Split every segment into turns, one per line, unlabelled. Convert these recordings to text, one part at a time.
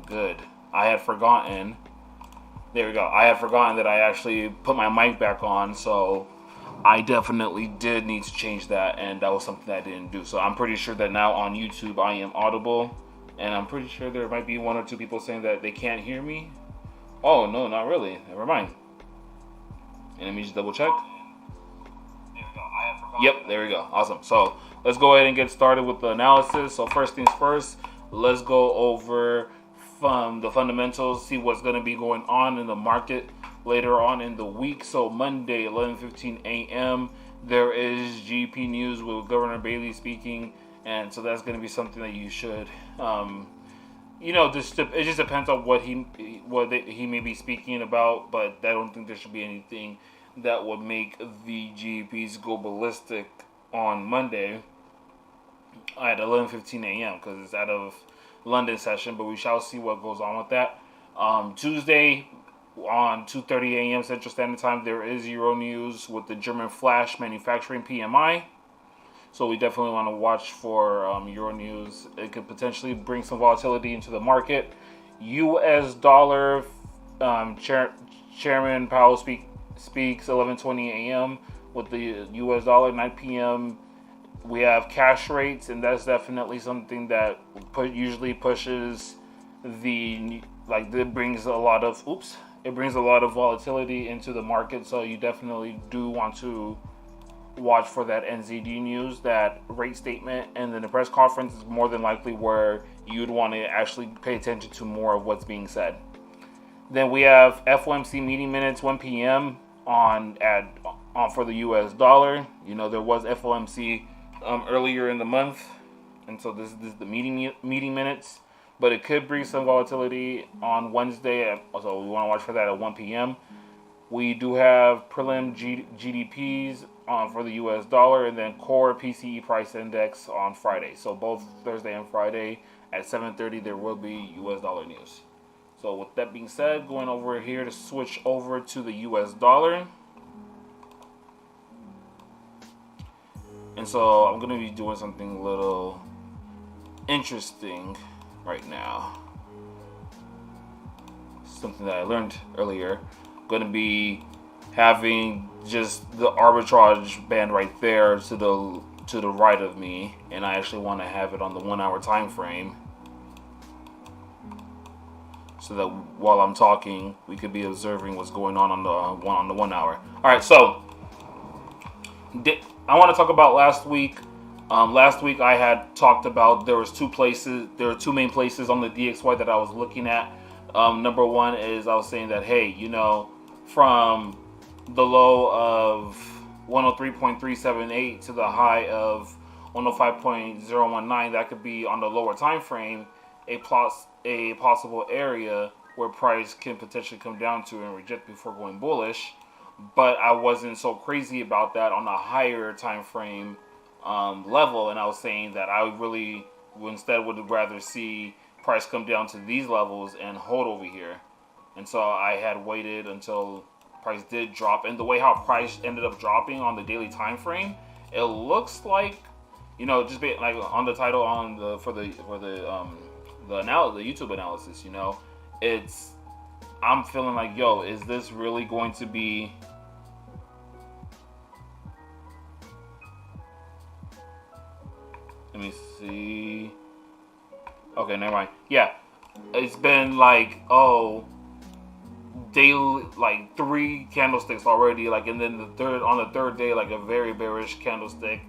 good. I had forgotten. There we go. I had forgotten that I actually put my mic back on, so I definitely did need to change that, and that was something that I didn't do. So I'm pretty sure that now on YouTube I am audible, and I'm pretty sure there might be one or two people saying that they can't hear me. Oh, no, not really. Never mind. And let me just double check. Yep, there we go. Awesome. So let's go ahead and get started with the analysis. So first things first, let's go over the fundamentals, see what's going to be going on in the market later on in the week. So Monday, 11:15 a.m., there is GP news with Governor Bailey speaking, and so that's going to be something that you should, it just depends on what he may be speaking about, but I don't think there should be anything that would make the GPs go ballistic on Monday at 11:15 a.m. because it's out of London session, but we shall see what goes on with that. Tuesday on 2:30 a.m. Central Standard Time, there is Euro news with the German flash manufacturing PMI. So we definitely want to watch for Euro news. It could potentially bring some volatility into the market. U.S. dollar, Chairman Powell speaks 11:20 a.m. with the U.S. dollar. 9 p.m. we have cash rates, and that's definitely something that usually pushes it brings a lot of volatility into the market. So you definitely do want to watch for that NZD news, that rate statement, and then the press conference is more than likely where you'd want to actually pay attention to more of what's being said. Then we have FOMC meeting minutes, 1 p.m. on for the U.S. dollar. There was FOMC earlier in the month, and so this is the meeting minutes. But it could bring some volatility on Wednesday, so we want to watch for that at 1 p.m. We do have prelim GDPs for the U.S. dollar, and then core PCE price index on Friday. So both Thursday and Friday at 7:30 there will be U.S. dollar news. So with that being said, going over here to switch over to the U.S. dollar. And so I'm going to be doing something a little interesting right now. Something that I learned earlier. I'm going to be having just the arbitrage band right there to the right of me, and I actually want to have it on the 1 hour time frame, so that while I'm talking, we could be observing what's going on the 1 hour. All right, so I want to talk about last week. Last week I had talked about there were two main places on the DXY that I was looking at. Number one is I was saying that, hey, from the low of 103.378 to the high of 105.019, that could be on the lower time frame a possible area where price can potentially come down to and reject before going bullish. But I wasn't so crazy about that on a higher time frame level, and I was saying that I really instead would rather see price come down to these levels and hold over here. And so I had waited until price did drop, and the way how price ended up dropping on the daily time frame, it looks like, just be like on the title on the YouTube analysis, I'm feeling like, yo, is this really going to be let me see. Okay, never mind. Yeah, it's been like, daily, like 3 candlesticks already, and then on the third day, like a very bearish candlestick.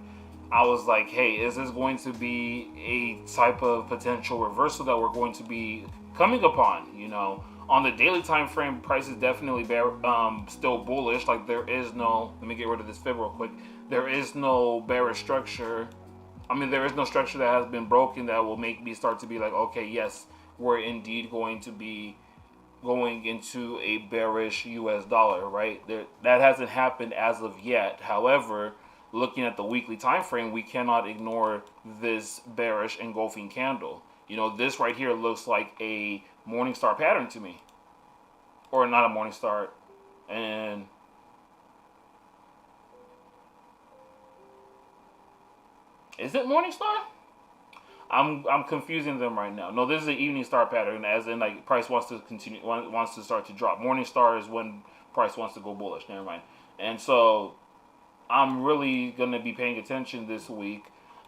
I was like, hey, is this going to be a type of potential reversal that we're going to be coming upon? On the daily time frame, price is definitely still bullish. Like, there is no, let me get rid of this fib real quick. There is no bearish structure. There is no structure that has been broken that will make me start to be like, okay, yes, we're indeed going to be going into a bearish U.S. dollar, right? That hasn't happened as of yet. However, looking at the weekly time frame, we cannot ignore this bearish engulfing candle. This right here looks like a Morningstar pattern to me, or not a Morningstar, and is it Morningstar? I'm confusing them right now. No, this is an evening star pattern, as in like price wants to continue, wants to start to drop. Morning star is when price wants to go bullish. Never mind. And so I'm really gonna be paying attention this week.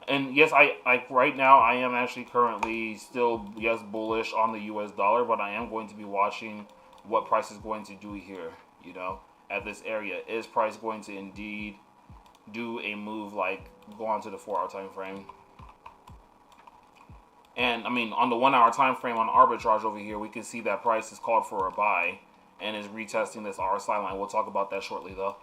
And yes, I like right now I am actually currently still bullish on the U.S. dollar, but I am going to be watching what price is going to do here. You know, at this area, is price going to indeed do a move like go on to the 4-hour time frame? And I mean, on the 1-hour time frame on arbitrage over here, we can see that price is called for a buy and is retesting this RSI line. We'll talk about that shortly, though.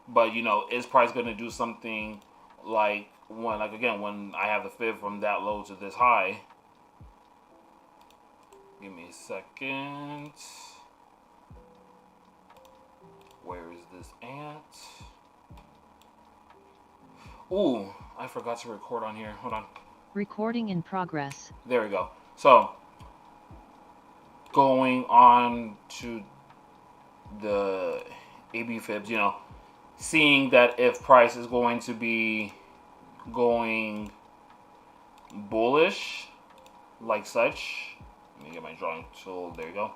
But you know, is price going to do something like when I have the fib from that low to this high? Give me a second. Where is this at? Ooh, I forgot to record on here. Hold on.
Recording in progress.
There we go. So, going on to the AB fibs, you know, seeing that if price is going to be going bullish, like such. Let me get my drawing tool. There you go.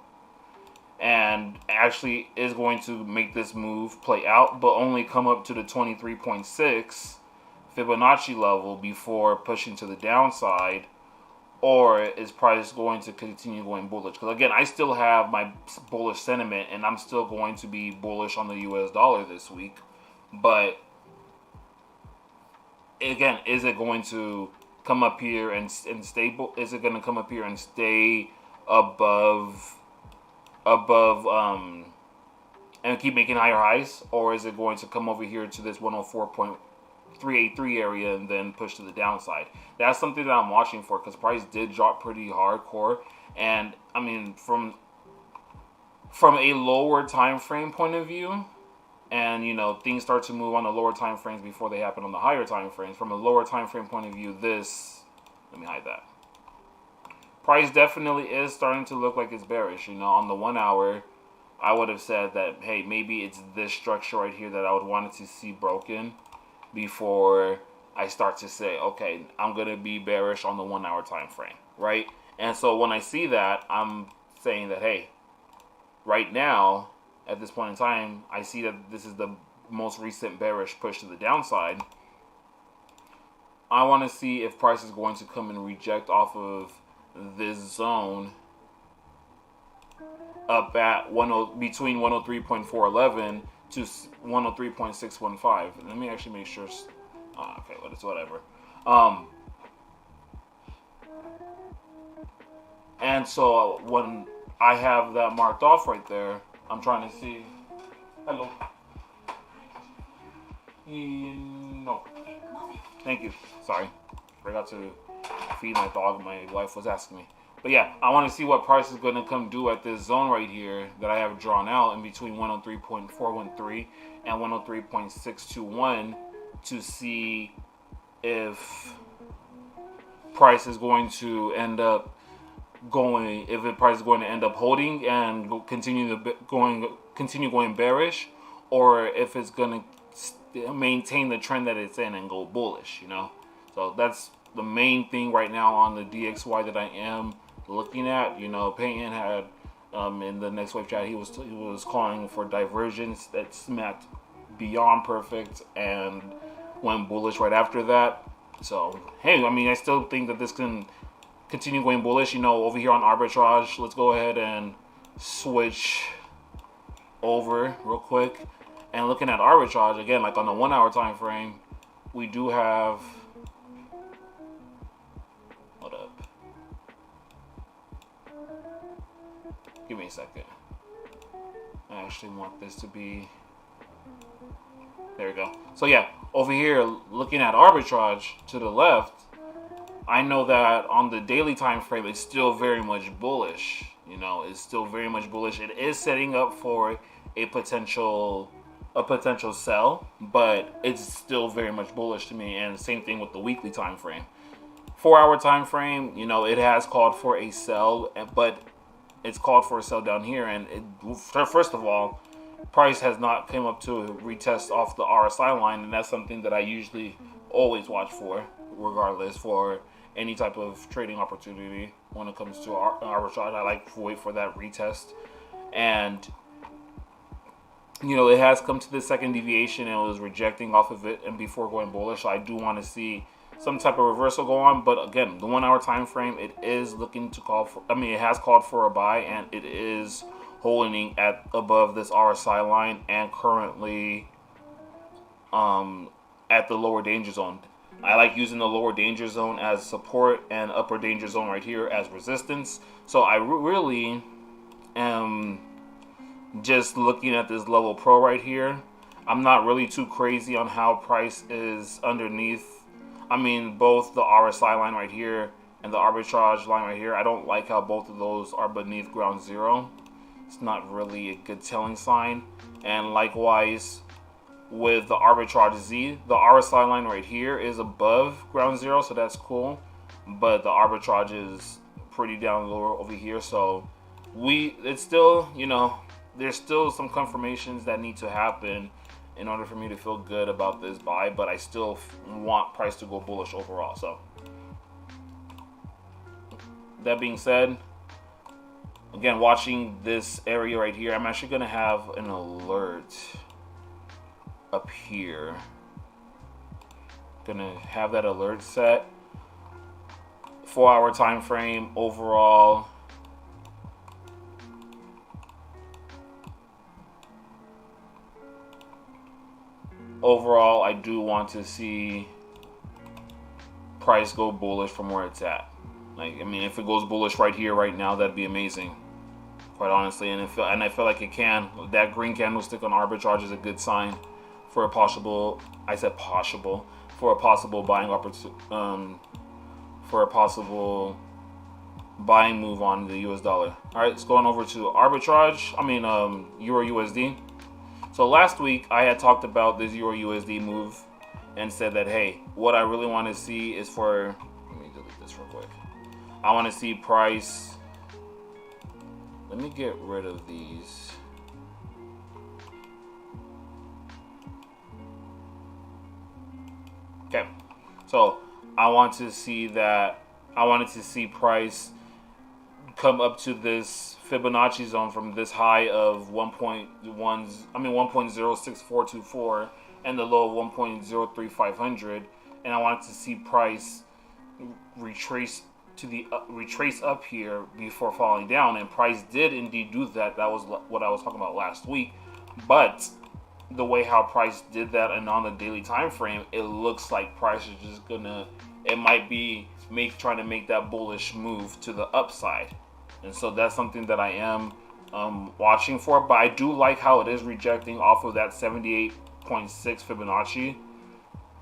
And actually is going to make this move play out, but only come up to the 23.6 Fibonacci level before pushing to the downside, or is price going to continue going bullish? Because again, I still have my bullish sentiment, and I'm still going to be bullish on the U.S. dollar this week. But again, is it going to come up here and stay? Is it going to come up here and stay above and keep making higher highs, or is it going to come over here to this 104.383 area and then push to the downside? That's something that I'm watching for, because price did drop pretty hardcore. And I mean, from a lower time frame point of view, and you know, things start to move on the lower time frames before they happen on the higher time frames. From a lower time frame point of view, let me hide that. Price definitely is starting to look like it's bearish. You know, on the 1 hour, I would have said that, hey, maybe it's this structure right here that I would want to see broken before I start to say, okay, I'm going to be bearish on the 1 hour time frame, right? And so when I see that, I'm saying that, hey, right now, at this point in time, I see that this is the most recent bearish push to the downside. I want to see if price is going to come and reject off of this zone up at between 103.411 to 103.615. Let me actually make sure. Okay, but it's whatever. And so when I have that marked off right there, I'm trying to see. Hello. No. Thank you. Sorry. Forgot to feed my dog. My wife was asking me. But yeah, I want to see what price is going to come do at this zone right here that I have drawn out in between 103.413 and 103.621 to see if price is going to end up price is going to end up holding and continue going bearish, or if it's going to maintain the trend that it's in and go bullish, you know. So that's the main thing right now on the DXY that I am looking at. You know, Payton had in the next wave chat, he was calling for divergence that smacked beyond perfect and went bullish right after that. So hey, I mean, I still think that this can continue going bullish. You know, over here on arbitrage, let's go ahead and switch over real quick. And looking at arbitrage again, like on the 1 hour time frame, we do have. Hold up. Give me a second. I actually want this to be. There we go. So yeah, over here, looking at arbitrage to the left, I know that on the daily time frame, it's still very much bullish. You know, it's still very much bullish. It is setting up for a potential sell, but it's still very much bullish to me. And same thing with the weekly time frame. 4 hour time frame, you know, it has called for a sell, but it's called for a sell down here. And first of all, price has not come up to a retest off the RSI line, and that's something that I usually always watch for, regardless, for any type of trading opportunity when it comes to arbitrage. I like to wait for that retest. And it has come to the second deviation and it was rejecting off of it and before going bullish. So I do want to see some type of reversal go on. But again, the 1 hour time frame, it is looking to call for, it has called for a buy, and it is holding at above this RSI line and currently at the lower danger zone. I like using the lower danger zone as support and upper danger zone right here as resistance. So I really am just looking at this level pro right here. I'm not really too crazy on how price is underneath. Both the RSI line right here and the arbitrage line right here. I don't like how both of those are beneath ground zero. It's not really a good telling sign. And likewise with the arbitrage Z, the RSI line right here is above ground zero, so that's cool. But the arbitrage is pretty down lower over here. So it's still, there's still some confirmations that need to happen in order for me to feel good about this buy, but I still want price to go bullish overall. So that being said, again, watching this area right here, I'm actually going to have an alert up here. Going to have that alert set. 4 hour time frame overall. Overall, I do want to see price go bullish from where it's at. If it goes bullish right here, right now, that'd be amazing, quite honestly. And I feel like it can. That green candlestick on arbitrage is a good sign for a possible. For a possible buying opportunity. For a possible buying move on the US dollar. All right, let's go on over to arbitrage. Euro USD. So last week I had talked about this Euro USD move and said that, hey, what I really want to see is for, let me delete this real quick. I want to see price. Let me get rid of these. Okay, so I wanted to see price come up to this Fibonacci zone from this high of 1.06424 and the low of 1.03500, and I wanted to see price retrace up here before falling down, and price did indeed do that. That was what I was talking about last week. But the way how price did that and on the daily time frame, it looks like price is just trying to make that bullish move to the upside. And so that's something that I am watching for. But I do like how it is rejecting off of that 78.6 Fibonacci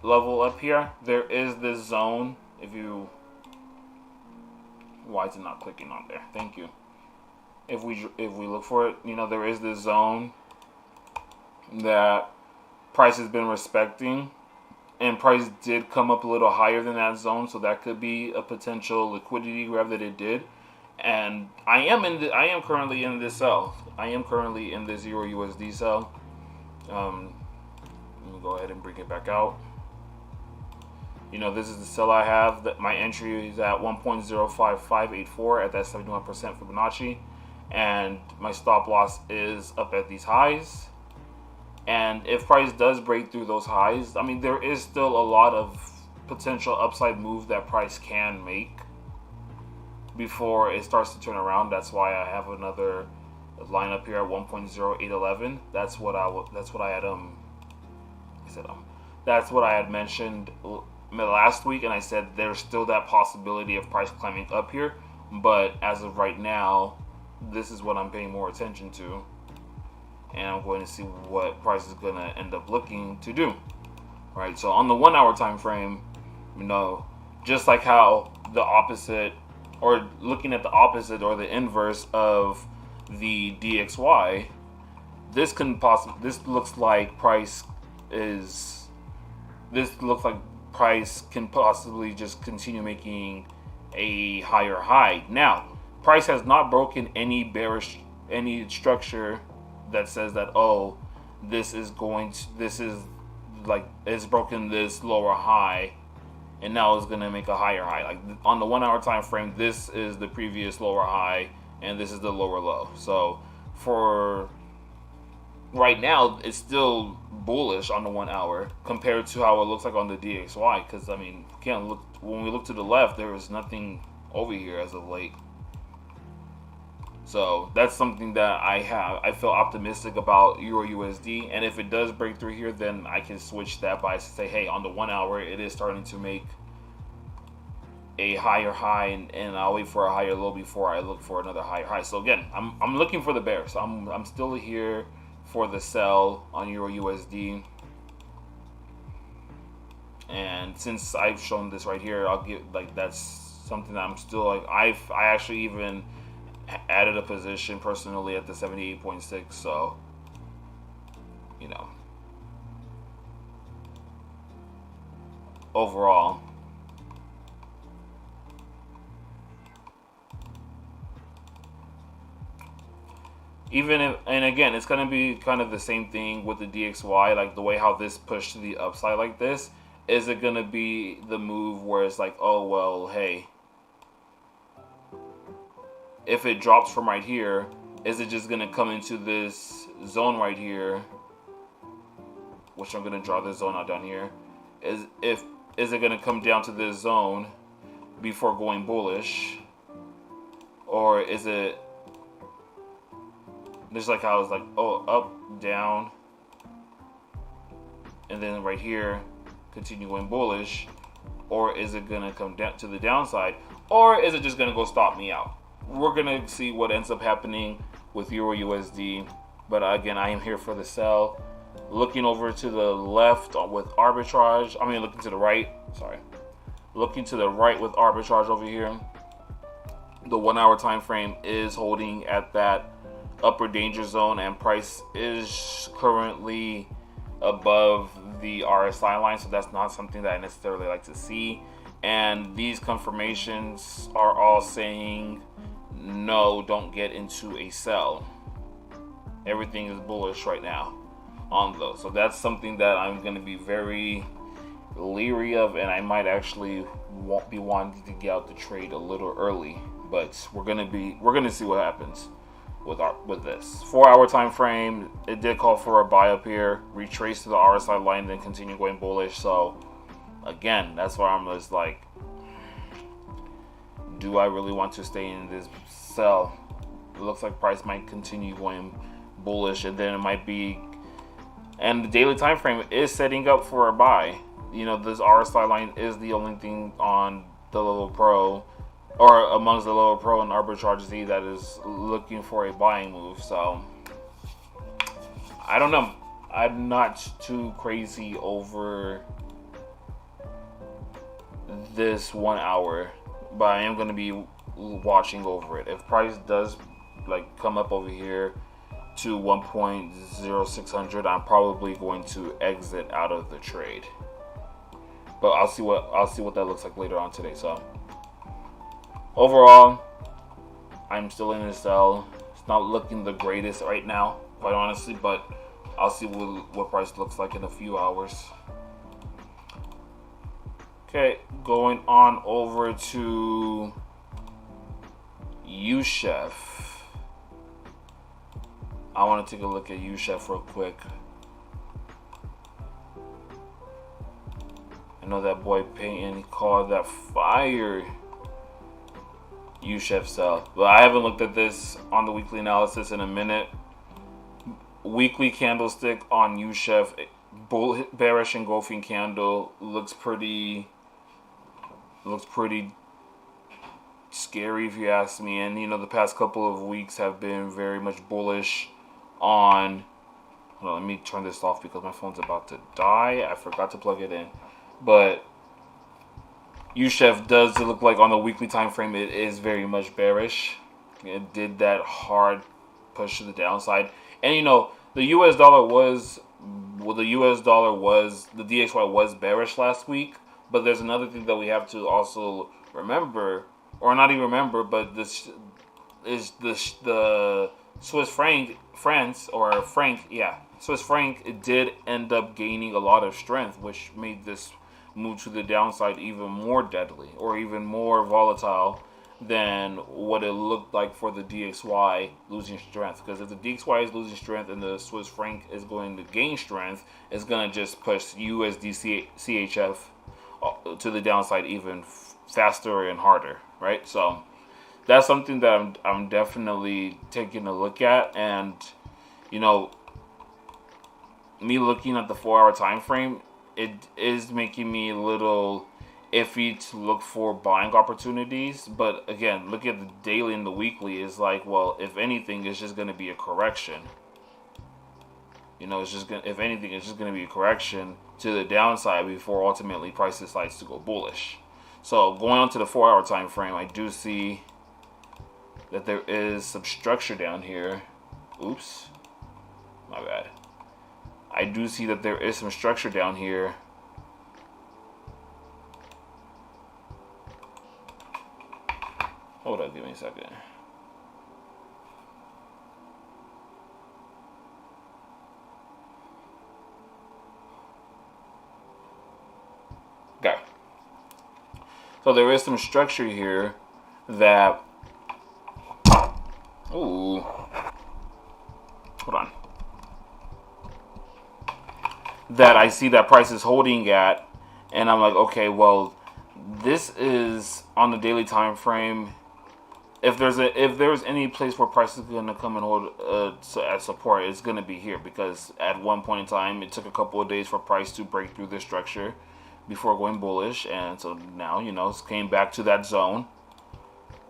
level up here. There is this zone. Why is it not clicking on there? Thank you. If we look for it, there is this zone that price has been respecting. And price did come up a little higher than that zone, so that could be a potential liquidity grab that it did. And I am currently in this sell. I am currently in this Euro USD sell. Let me go ahead and bring it back out. This is the sell I have. That my entry is at 1.05584 at that 71% Fibonacci, and my stop loss is up at these highs. And if price does break through those highs, there is still a lot of potential upside move that price can make before it starts to turn around. That's why I have another line up here at 1.0811. That's what I had mentioned last week, and I said there's still that possibility of price climbing up here, but as of right now, this is what I'm paying more attention to, and I'm going to see what price is going to end up looking to do. Right, so on the 1 hour time frame, just like how the opposite, or looking at the opposite or the inverse of the DXY, this looks like price can possibly just continue making a higher high. Now, price has not broken any structure that says that, oh, it's broken this lower high and now it's gonna make a higher high. Like on the 1 hour time frame, this is the previous lower high, and this is the lower low. So for right now, it's still bullish on the 1 hour compared to how it looks like on the DXY. Because I mean, you can't look when we look to the left. There is nothing over here as of late. So that's something that I feel optimistic about Euro USD, and if it does break through here, then I can switch that by say, hey, on the 1 hour, it is starting to make a higher high, and I'll wait for a higher low before I look for another higher high. So again, I'm looking for the bear. So I'm still here for the sell on Euro USD. And since I've shown this right here, I'll get like that's something that I'm still like I actually even added a position personally at the 78.6. So you know, overall, even if, and again, it's going to be kind of the same thing with the DXY, like the way how this pushed to the upside like this. Is it going to be the move where it's like, oh, well, hey, if it drops from right here, is it just going to come into this zone right here, which I'm going to draw this zone out down here? Is it going to come down to this zone before going bullish? Or is it just like how it's like, oh, up, down, and then right here, continue going bullish? Or is it going to come down to the downside? Or is it just going to go stop me out? We're going to see what ends up happening with Euro USD. But again, I am here for the sell. Looking over to the left with arbitrage. I mean, looking to the right. Sorry. Looking to the right with arbitrage over here. The 1 hour time frame is holding at that upper danger zone, and price is currently above the RSI line. So that's not something that I necessarily like to see. And these confirmations are all saying, no, don't get into a sell. Everything is bullish right now on those. So that's something that I'm going to be very leery of, and I might actually won't be wanting to get out the trade a little early. But we're going to see what happens with this 4 hour time frame. It did call for a buy up here, retrace to the RSI line, then continue going bullish. So again, that's why I'm just like, do I really want to stay in this sell? It looks like price might continue going bullish, and then it might be, and the daily time frame is setting up for a buy. You know, this RSI line is the only thing on the Little Pro, or amongst the Little Pro and Arbitrage Z, that is looking for a buying move. So I don't know. I'm not too crazy over this 1 hour, but I am going to be watching over it. If price does like come up over here to 1.0600, I'm probably going to exit out of the trade. But I'll see what that looks like later on today. So overall, I'm still in the sell. It's not looking the greatest right now, quite honestly, but I'll see what price looks like in a few hours. Okay, going on over to USHEF. I want to take a look at USHEF real quick. I know that boy Payton called that fire USHEF sell, but I haven't looked at this on the weekly analysis in a minute. Weekly candlestick on USHEF, bearish engulfing candle, looks pretty scary if you ask me. And you know, the past couple of weeks have been very much bullish on, hold on, let me turn this off because my phone's about to die. I forgot to plug it in. But USHEF does look like on the weekly time frame it is very much bearish. It did that hard push to the downside. And you know, the US dollar was, the DXY was bearish last week. But there's another thing that we have to also remember, or not even remember, but this is the Swiss franc, Swiss franc, it did end up gaining a lot of strength, which made this move to the downside even more deadly or even more volatile than what it looked like for the DXY losing strength. Because if the DXY is losing strength and the Swiss franc is going to gain strength, it's going to just push USD CHF to the downside even faster and harder, right? So that's something that I'm definitely taking a look at. And you know, me looking at the 4-hour time frame, it is making me a little iffy to look for buying opportunities. But again, look at the daily and the weekly, is like, well, if anything, it's just going to be a correction. You know, it's just gonna, if anything, it's just going to be a correction to the downside before ultimately price decides to go bullish. So going on to the 4-hour time frame, I do see that there is some structure down here. Oops, my bad. I do see that there is some structure down here. Hold up, give me a second. Okay. So there is some structure here that... Ooh. Hold on. That I see that price is holding at, and I'm like, okay, well, this is on the daily time frame. If there's any place where price is going to come and hold at support, it's going to be here, because at one point in time it took a couple of days for price to break through this structure before going bullish, and so now, you know, it came back to that zone.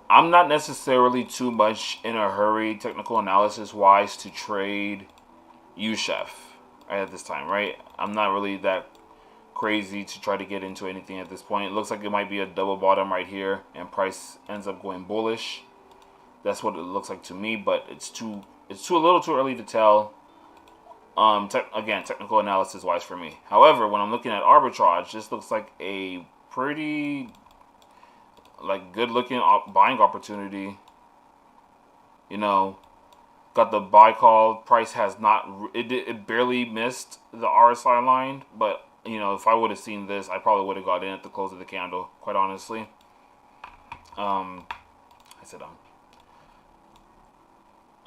I'm not necessarily too much in a hurry, technical analysis wise, to trade USHEF right at this time, right? I'm not really that crazy to try to get into anything at this point. It looks like it might be a double bottom right here, and price ends up going bullish. That's what it looks like to me, but it's a little too early to tell. Again, technical analysis wise for me. However, when I'm looking at arbitrage, this looks like a pretty good looking buying opportunity. You know, got the buy call. Price has not, it barely missed the RSI line, but you know, if I would have seen this, I probably would have got in at the close of the candle, quite honestly. I said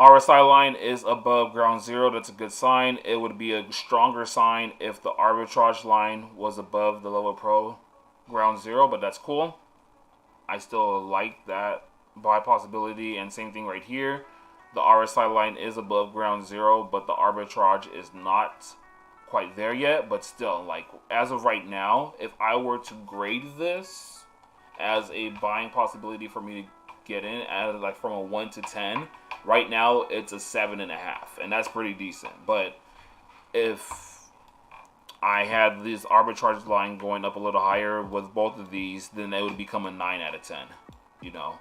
RSI line is above ground zero. That's a good sign. It would be a stronger sign if the arbitrage line was above the level pro ground zero, but that's cool. I still like that buy possibility, and same thing right here. The RSI line is above ground zero, but the arbitrage is not quite there yet. But still, like, as of right now, if I were to grade this as a buying possibility for me to get in, at like from a 1 to 10, right now it's a 7.5, and that's pretty decent. But if I had this arbitrage line going up a little higher with both of these, then it would become a 9 out of 10, you know.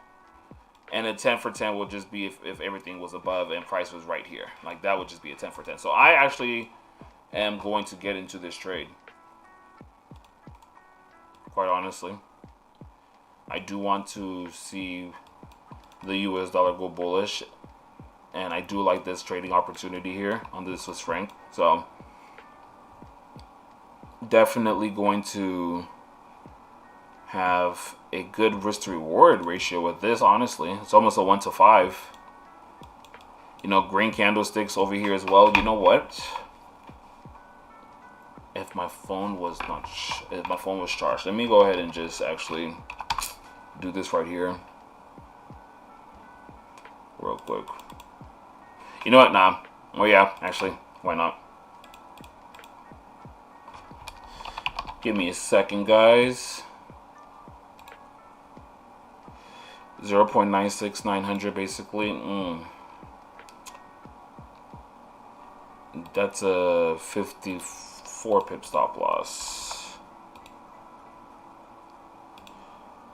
And a 10 for 10 would just be if everything was above and price was right here. Like, that would just be a 10 for 10. So I actually am going to get into this trade, quite honestly. I do want to see the US dollar go bullish, and I do like this trading opportunity here on the Swiss franc. So definitely going to have a good risk to reward ratio with this. Honestly, it's almost a 1 to 5. You know, green candlesticks over here as well. You know what? If my phone was not, if my phone was charged, let me go ahead and just actually do this right here, real quick. You know what? Nah. Oh yeah, actually, why not? Give me a second, guys. 0.96900 basically. That's a 54 pip stop loss.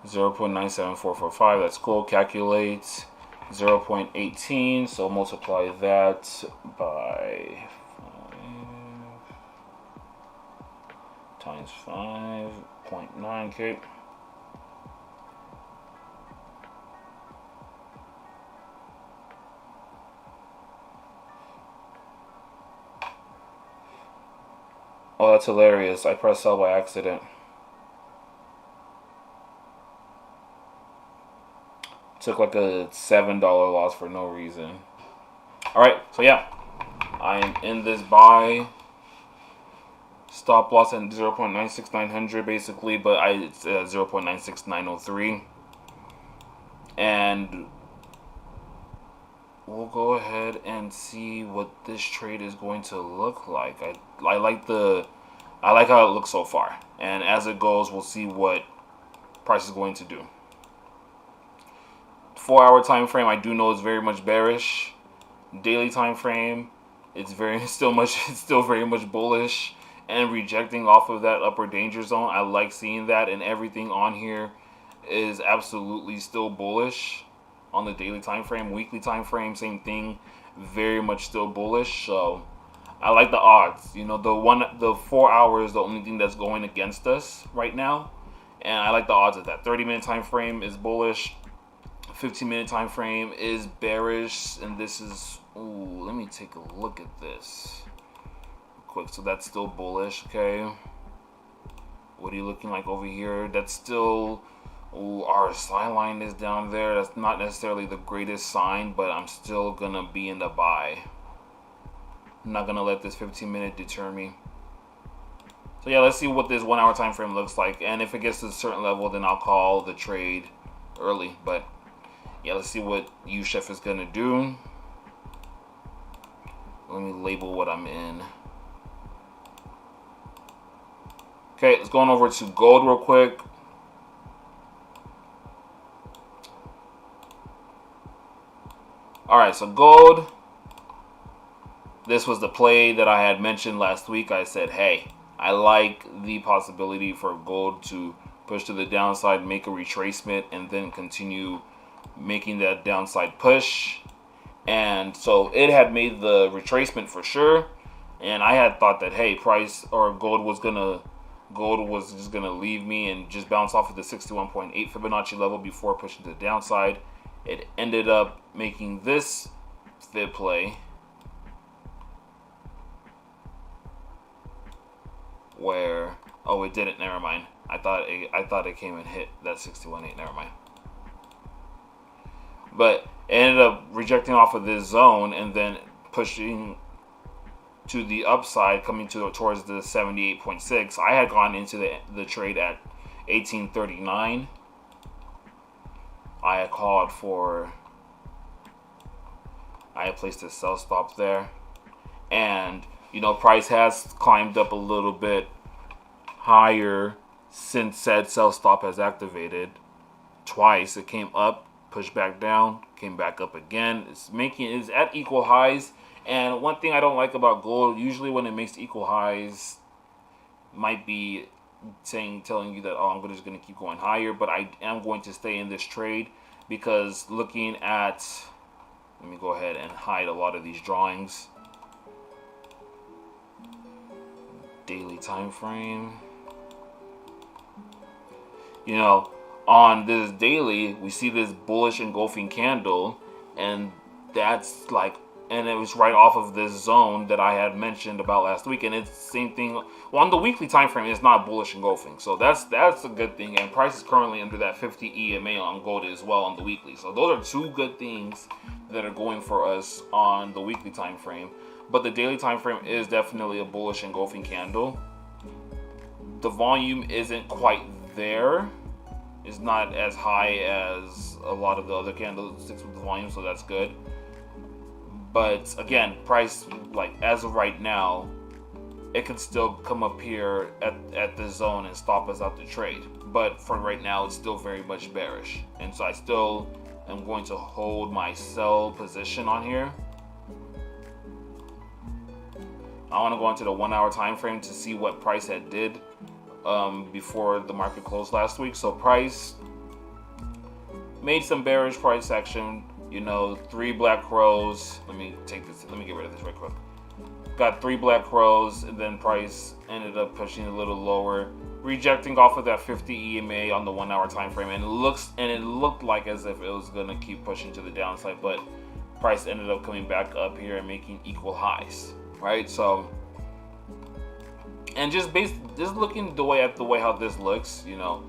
0.97445. That's cool. Calculate 0.18. So multiply that by 5 times 5.9k. Oh, that's hilarious. I pressed sell by accident. Took like a $7 loss for no reason. All right, so yeah, I am in this buy. Stop loss at 0.96900 basically, but it's 0.96903. And we'll go ahead and see what this trade is going to look like. I like how it looks so far. And as it goes, we'll see what price is going to do. 4-hour time frame, I do know is very much bearish. Daily time frame, it's still very much bullish and rejecting off of that upper danger zone. I like seeing that, and everything on here is absolutely still bullish on the daily time frame. Weekly time frame, same thing, very much still bullish. So I like the odds. You know, the 4 hours, the only thing that's going against us right now, and I like the odds of that. 30-minute time frame is bullish. 15-minute time frame is bearish, and this is, ooh, let me take a look at this quick. So that's still bullish. Okay, what are you looking like over here? That's still, ooh, our RSI line is down there. That's not necessarily the greatest sign, but I'm still gonna be in the buy. I'm not gonna let this 15-minute deter me. So yeah, let's see what this 1 hour time frame looks like, and if it gets to a certain level, then I'll call the trade early. But yeah, let's see what U-Chef is gonna do. Let me label what I'm in. Okay, let's go on over to gold real quick. All right, so gold. This was the play that I had mentioned last week. I said, hey, I like the possibility for gold to push to the downside, make a retracement, and then continue making that downside push. And so it had made the retracement for sure. And I had thought that, hey, price or gold was just gonna leave me and just bounce off of the 61.8 Fibonacci level before pushing to the downside. It ended up making this fib play where, oh, it didn't. Never mind. I thought it came and hit that 61.8. Never mind. But it ended up rejecting off of this zone and then pushing to the upside, coming towards the 78.6. I had gone into the trade at 1839. I had placed a sell stop there, and you know, price has climbed up a little bit higher since said sell stop has activated twice. It came up, pushed back down, came back up again. It's at equal highs. And one thing I don't like about gold, usually when it makes equal highs, might be telling you that, oh, I'm just going to keep going higher. But I am going to stay in this trade because looking at, let me go ahead and hide a lot of these drawings. Daily time frame. You know, on this daily, we see this bullish engulfing candle, and that's like, and it was right off of this zone that I had mentioned about last week, and it's the same thing. Well, on the weekly time frame, it's not bullish engulfing, so that's a good thing. And price is currently under that 50 EMA on gold as well on the weekly. So those are two good things that are going for us on the weekly time frame. But the daily time frame is definitely a bullish engulfing candle. The volume isn't quite there. It's not as high as a lot of the other candlesticks with the volume, so that's good. But again, price, like as of right now, it could still come up here at the zone and stop us out the trade. But for right now, it's still very much bearish. And so I still am going to hold my sell position on here. I want to go into the 1 hour time frame to see what price had did before the market closed last week. So price made some bearish price action. You know, 3 black crows. Let me get rid of this right quick. Got 3 black crows, and then price ended up pushing a little lower, rejecting off of that 50 EMA on the 1 hour time frame, and it looked like as if it was gonna keep pushing to the downside, but price ended up coming back up here and making equal highs, right? So, and just looking at the way how this looks, you know,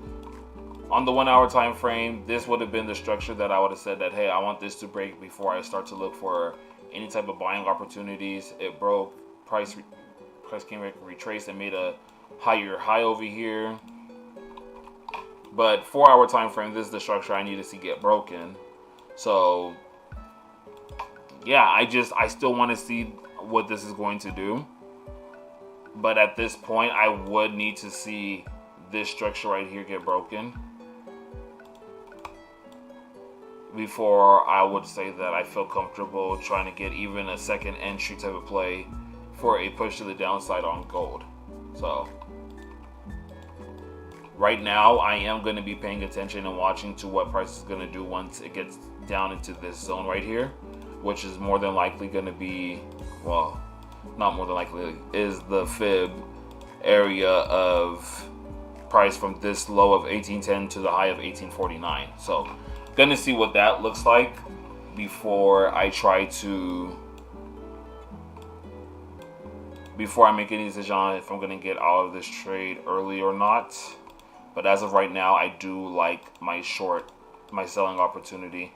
On the 1 hour time frame, this would have been the structure that I would have said that, hey, I want this to break before I start to look for any type of buying opportunities. It broke, price came back, retraced, and made a higher high over here. But 4 hour time frame, this is the structure I need to see get broken. So yeah, I still want to see what this is going to do. But at this point, I would need to see this structure right here get broken before I would say that I feel comfortable trying to get even a second entry type of play for a push to the downside on gold. So right now, I am going to be paying attention and watching to what price is going to do once it gets down into this zone right here, which is more than likely going to be, well, not more than likely, is the fib area of price from this low of 1810 to the high of 1849. So gonna see what that looks like before I make any decision on if I'm gonna get out of this trade early or not. But as of right now, I do like my selling opportunity.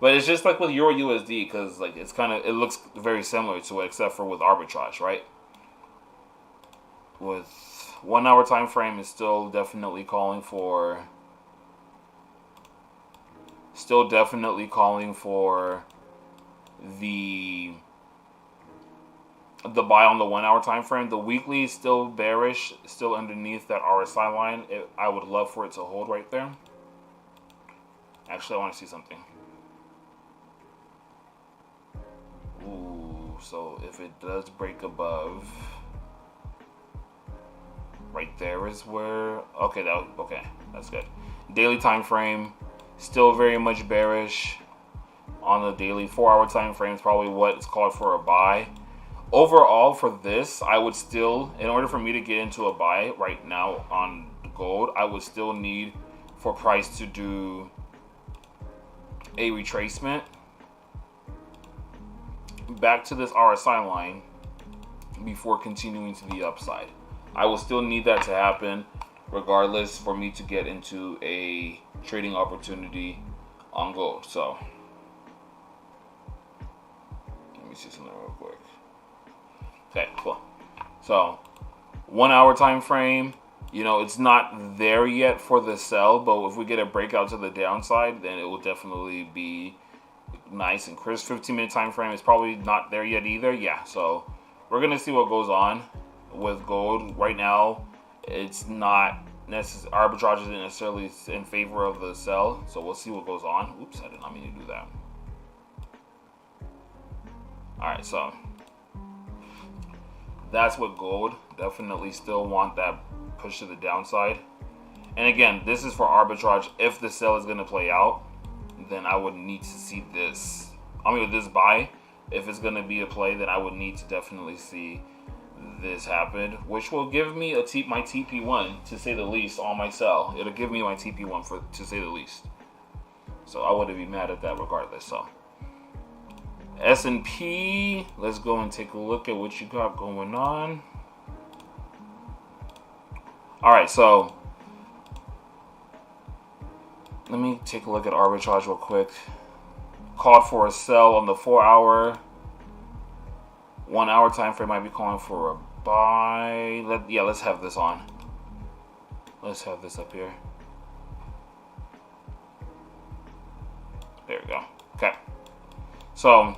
But it's just like with Euro USD, because like it looks very similar to it, except for with arbitrage, right? With 1 hour time frame is still definitely calling for the buy on the 1 hour time frame. The weekly is still bearish, still underneath that RSI line. I would love for it to hold right there. Actually, I want to see something. Ooh, so if it does break above, right there is where, okay, that's good. Daily time frame, still very much bearish on the daily. 4 hour time frame is probably what it's called for a buy. Overall, for this, I would still, in order for me to get into a buy right now on gold, I would still need for price to do a retracement back to this RSI line before continuing to the upside. I will still need that to happen regardless for me to get into a trading opportunity on gold. So let me see something real quick. Okay, cool. So 1 hour time frame, it's not there yet for the sell, but if we get a breakout to the downside, then it will definitely be nice and crisp. 15-minute time frame is probably not there yet either. Yeah, so we're gonna see what goes on with gold. Right now, it's not necessarily, arbitrage isn't necessarily in favor of the sell, so we'll see what goes on. Oops, I did not mean to do that. All right, so that's what gold. Definitely still want that push to the downside. And again, this is for arbitrage. If the sell is going to play out, then I would need to see this. This buy, if it's going to be a play, then I would need to definitely see this happen, which will give me my TP1, to say the least, on my sell. It'll give me my TP1 to say the least. So I wouldn't be mad at that regardless. So S&P, let's go and take a look at what you got going on. All right, so let me take a look at arbitrage real quick. Called for a sell on the 4 hour. 1 hour time frame might be calling for a buy. Let's have this on. Let's have this up here. There we go. Okay. So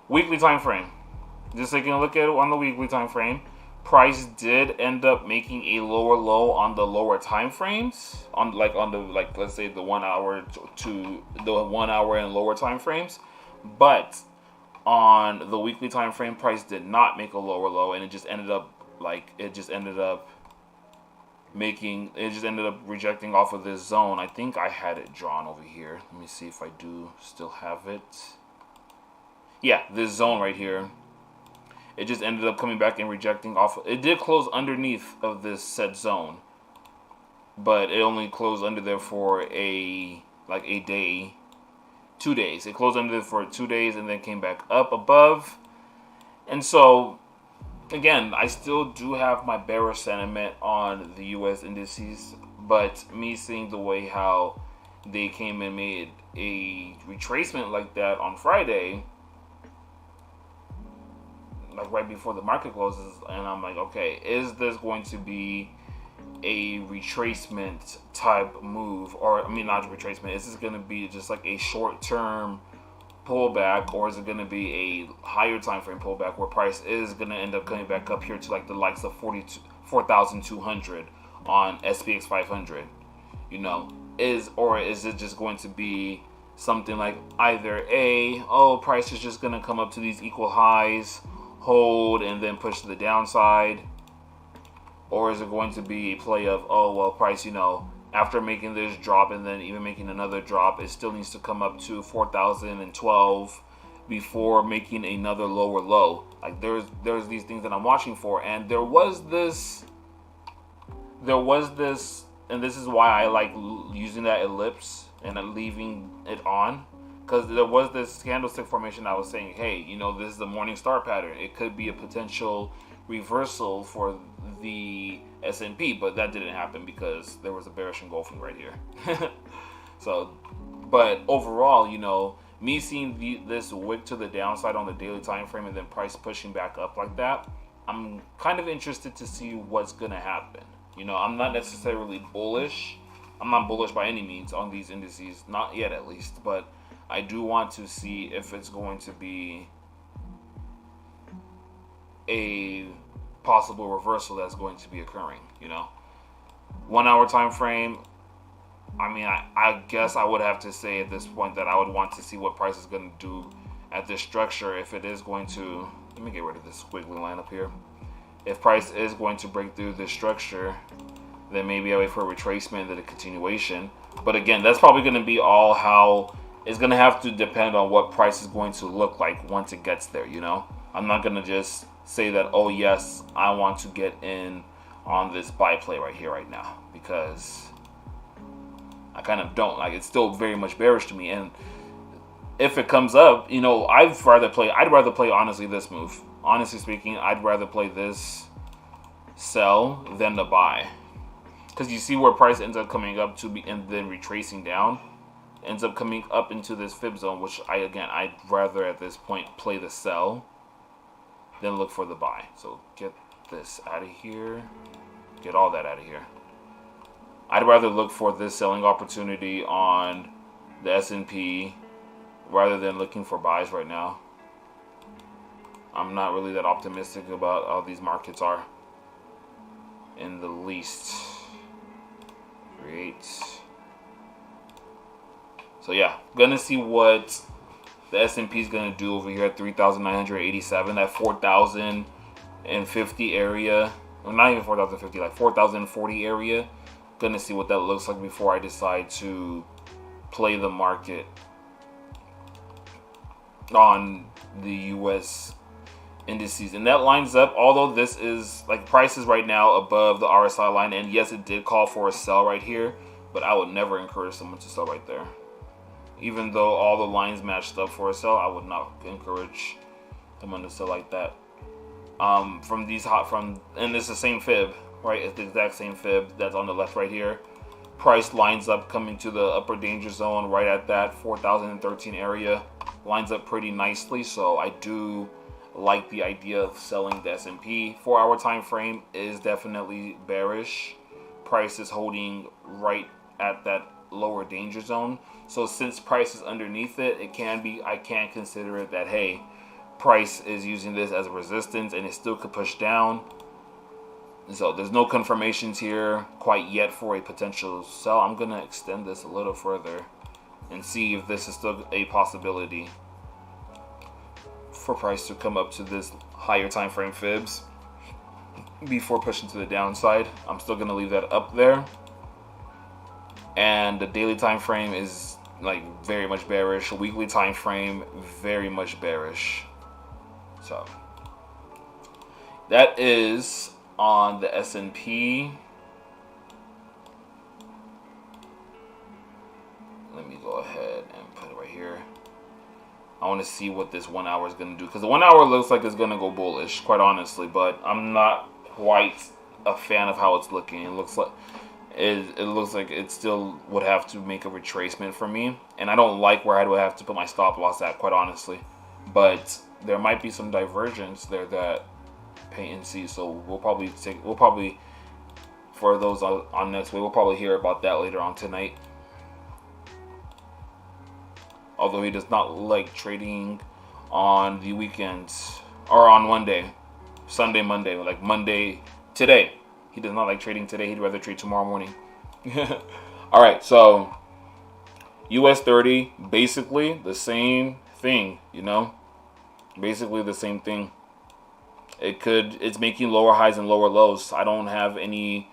weekly time frame. Just taking a look at it on the weekly time frame. Price did end up making a lower low on the lower time frames, let's say the 1 hour to the 1 hour and lower time frames, but on the weekly time frame, price did not make a lower low, and it just ended up rejecting off of this zone. I think I had it drawn over here. Let me see if I do still have it. Yeah, this zone right here. It just ended up coming back and rejecting off. It did close underneath of this set zone, but it only closed under there for a day, 2 days. It closed under there for 2 days and then came back up above. And so, again, I still do have my bearish sentiment on the U.S. indices, But me seeing the way how they came and made a retracement like that on Friday, like right before the market closes, and I'm like, okay, is this going to be a retracement type move? Or, I mean, not a retracement, is this going to be just like a short-term pullback, or is it going to be a higher time frame pullback where price is going to end up coming back up here to like the likes of 4,200 on SPX 500? You know, is it just going to be something like either price is just going to come up to these equal highs, hold, and then push to the downside? Or is it going to be a play of, price, after making this drop and then even making another drop, it still needs to come up to 4,012 before making another lower low? Like, there's these things that I'm watching for, and there was this, and this is why I like using that ellipse and leaving it on, because there was this candlestick formation. I was saying, hey, this is the morning star pattern. It could be a potential reversal for the S&P, but that didn't happen because there was a bearish engulfing right here. So, but overall, me seeing this wick to the downside on the daily time frame and then price pushing back up like that, I'm kind of interested to see what's going to happen. I'm not necessarily bullish. I'm not bullish by any means on these indices, not yet at least, but I do want to see if it's going to be a possible reversal that's going to be occurring. 1 hour time frame, I guess I would have to say at this point that I would want to see what price is going to do at this structure. If it is going to, let me get rid of this squiggly line up here. If price is going to break through this structure, then maybe I wait for a retracement and then a continuation. But again, that's probably going to be all how it's going to have to depend on what price is going to look like once it gets there. I'm not going to just say that, oh yes, I want to get in on this buy play right here right now, because I kind of don't. Like, it's still very much bearish to me. And if it comes up, I'd rather play honestly this move. Honestly speaking, I'd rather play this sell than the buy, because you see where price ends up coming up to be and then retracing down, ends up coming up into this fib zone, which I'd rather at this point play the sell then look for the buy. So get this out of here. Get all that out of here. I'd rather look for this selling opportunity on the S&P rather than looking for buys right now. I'm not really that optimistic about how these markets are in the least. Create. So yeah, gonna see what the S&P is going to do over here at 3,987, that 4,050 area, or not even 4,050, like 4,040 area. Going to see what that looks like before I decide to play the market on the US indices. And that lines up, although this is like prices right now above the RSI line, and yes, it did call for a sell right here, but I would never encourage someone to sell right there. Even though all the lines matched up for a sell, I would not encourage someone to sell like that. And it's the same fib, right? It's the exact same fib that's on the left right here. Price lines up coming to the upper danger zone right at that 4,013 area. Lines up pretty nicely, so I do like the idea of selling the S&P. 4 hour time frame is definitely bearish. Price is holding right at that lower danger zone. So since price is underneath it, I can consider it that, hey, price is using this as a resistance and it still could push down. So there's no confirmations here quite yet for a potential sell. I'm going to extend this a little further and see if this is still a possibility for price to come up to this higher time frame fibs before pushing to the downside. I'm still going to leave that up there. And the daily time frame is like very much bearish. Weekly time frame, very much bearish. So that is on the S&P. Let me go ahead and put it right here. I want to see what this 1 hour is going to do, because the 1 hour looks like it's going to go bullish, quite honestly, but I'm not quite a fan of how it's looking. It looks like it looks like it still would have to make a retracement for me, and I don't like where I would have to put my stop loss at, quite honestly. But there might be some divergence there that paint and see. So we'll probably for those on next week, we'll probably hear about that later on tonight. Although he does not like trading on the weekends or on one day, Sunday, Monday, like Monday today. He does not like trading today. He'd rather trade tomorrow morning. All right, so US 30, basically the same thing, you know, basically the same thing. It's making lower highs and lower lows. I don't have any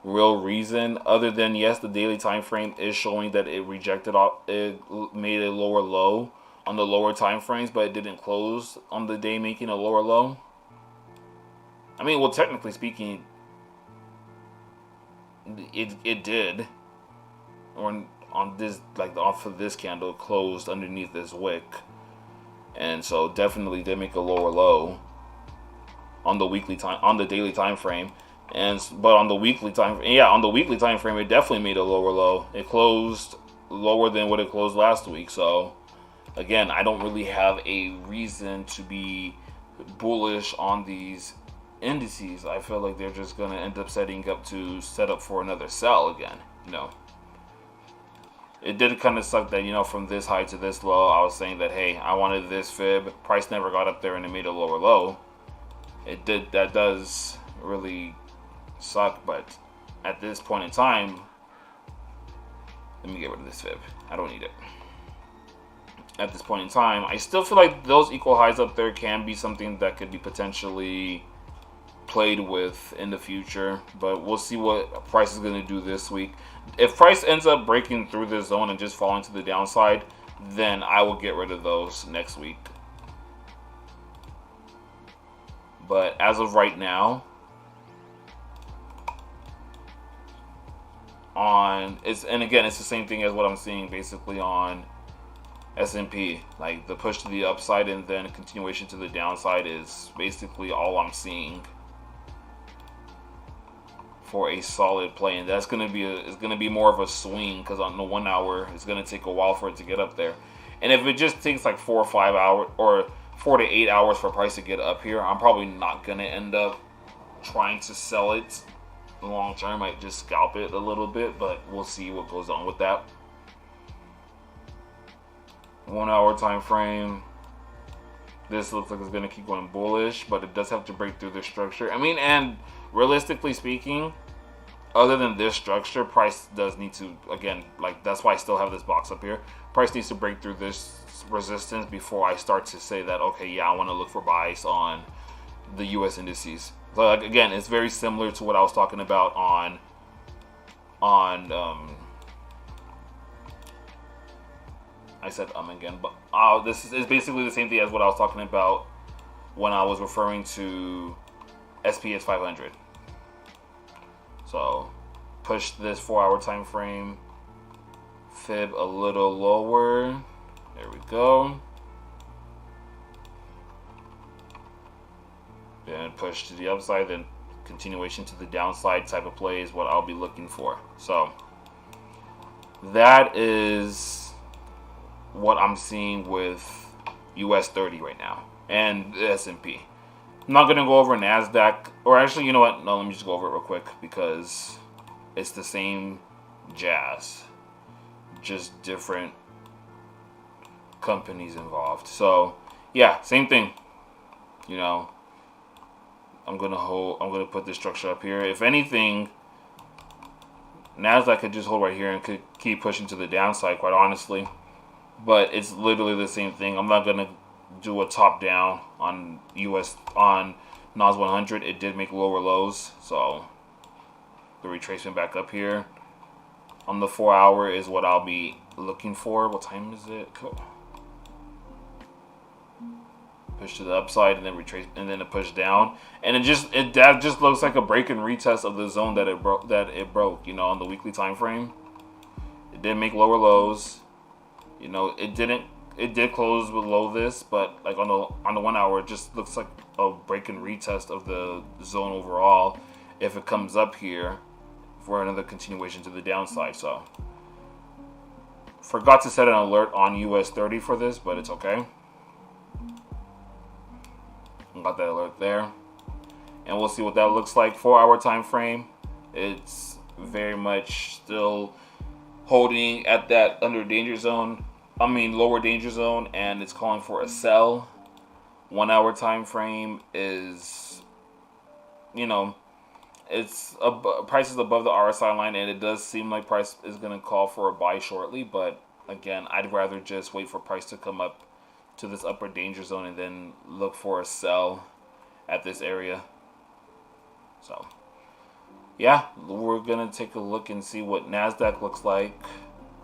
real reason other than, yes, the daily time frame is showing that it rejected off, it made a lower low on the lower time frames, but it didn't close on the day making a lower low. I mean, well, technically speaking, it did, or on this, like off of this candle, closed underneath this wick, and so definitely did make a lower low on the weekly time, on the daily time frame. But on the weekly time, on the weekly time frame, it definitely made a lower low. It closed lower than what it closed last week. So again, I don't really have a reason to be bullish on these indices. I feel like they're just going to end up setting up to set up for another sell again. You know, it did kind of suck that, you know, from this high to this low, I was saying that, hey, I wanted this fib. Price never got up there and it made a lower low. It did. That does really suck, but at this point in time, let me get rid of this fib. I don't need it. At this point in time, I still feel like those equal highs up there can be something that could be potentially played with in the future, but we'll see what price is going to do this week. If price ends up breaking through this zone and just falling to the downside, then I will get rid of those next week. But as of right now, and again, it's the same thing as what I'm seeing basically on S&P. Like the push to the upside and then continuation to the downside is basically all I'm seeing for a solid play, and that's gonna be more of a swing, because on the 1 hour it's gonna take a while for it to get up there. And if it just takes like 4 or 5 hours or 4 to 8 hours for price to get up here, I'm probably not gonna end up trying to sell it long term. Might just scalp it a little bit, but we'll see what goes on with that. 1 hour time frame, this looks like it's going to keep going bullish, but it does have to break through this structure. I mean, and realistically speaking, other than this structure, price does need to, again, like that's why I still have this box up here, price needs to break through this resistance before I start to say that, okay, yeah, I want to look for buys on the US indices. So like, again, it's very similar to what I was talking about on I said again, but this is basically the same thing as what I was talking about when I was referring to SPS 500. So push this 4 hour time frame, fib a little lower. There we go. Then push to the upside, then continuation to the downside type of play is what I'll be looking for. So that is what I'm seeing with US 30 right now and the S&P. I'm not going to go over NASDAQ, or actually, you know what? No, let me just go over it real quick because it's the same jazz, just different companies involved. So yeah, same thing. You know, I'm gonna put this structure up here. If anything, NASDAQ could just hold right here and could keep pushing to the downside, quite honestly. But it's literally the same thing. I'm not gonna do a top down on NAS 100. It did make lower lows, so the retracement back up here on the 4 hour is what I'll be looking for. What time is it? Cool. Push to the upside and then retrace and then a push down, and that just looks like a break and retest of the zone that it broke. You know, on the weekly time frame, it did make lower lows. You know, it did close below this, but like on the 1 hour, it just looks like a break and retest of the zone overall. If it comes up here for another continuation to the downside. So forgot to set an alert on US 30 for this, but it's okay. Got that alert there, and we'll see what that looks like. 4-hour time frame, it's very much still holding at that lower danger zone, and it's calling for a sell. 1-hour time frame is, it's price is above the RSI line, and it does seem like price is going to call for a buy shortly. But again, I'd rather just wait for price to come up to this upper danger zone and then look for a sell at this area. So yeah, we're gonna take a look and see what NASDAQ looks like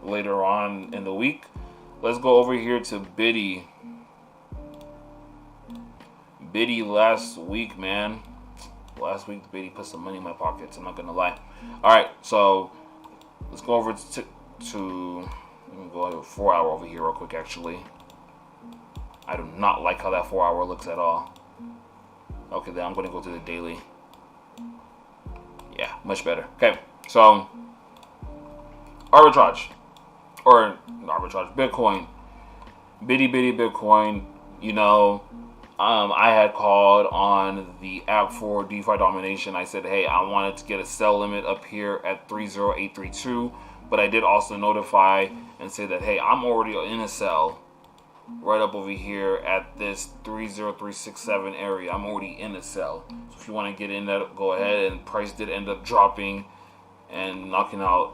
later on in the week. Let's go over here to Biddy. Last week, man. Last week, Biddy put some money in my pockets. I'm not gonna lie. All right, so let's go over to let me go to 4-hour over here real quick. Actually, I do not like how that 4-hour looks at all. Okay, then I'm gonna go to the daily. Yeah, much better. Okay, so arbitrage, Bitcoin, Biddy Bitcoin. I had called on the app for DeFi domination. I said, hey, I wanted to get a sell limit up here at 30832, but I did also notify and say that, hey, I'm already in a sell right up over here at this 30367 area. I'm already in a sell. So if you want to get in that, go ahead. And price did end up dropping and knocking out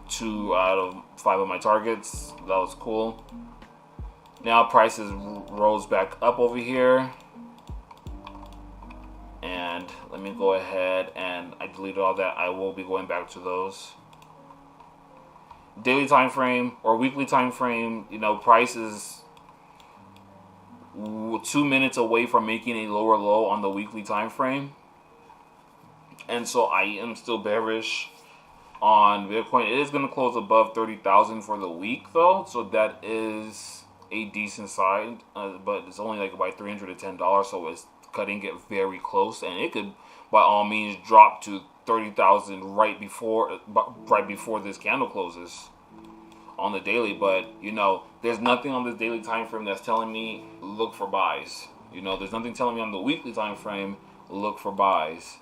2 out of 5 of my targets. That was cool. Now prices rose back up over here, and let me go ahead, and I deleted all that. I will be going back to those. Daily time frame or weekly time frame, price is 2 minutes away from making a lower low on the weekly time frame, and so I am still bearish on Bitcoin. It is going to close above 30,000 for the week though, so that is a decent side, but it's only like by $310, so it's cutting it very close, and it could by all means drop to 30,000 right before this candle closes on the daily. But there's nothing on this daily time frame that's telling me look for buys. There's nothing telling me on the weekly time frame look for buys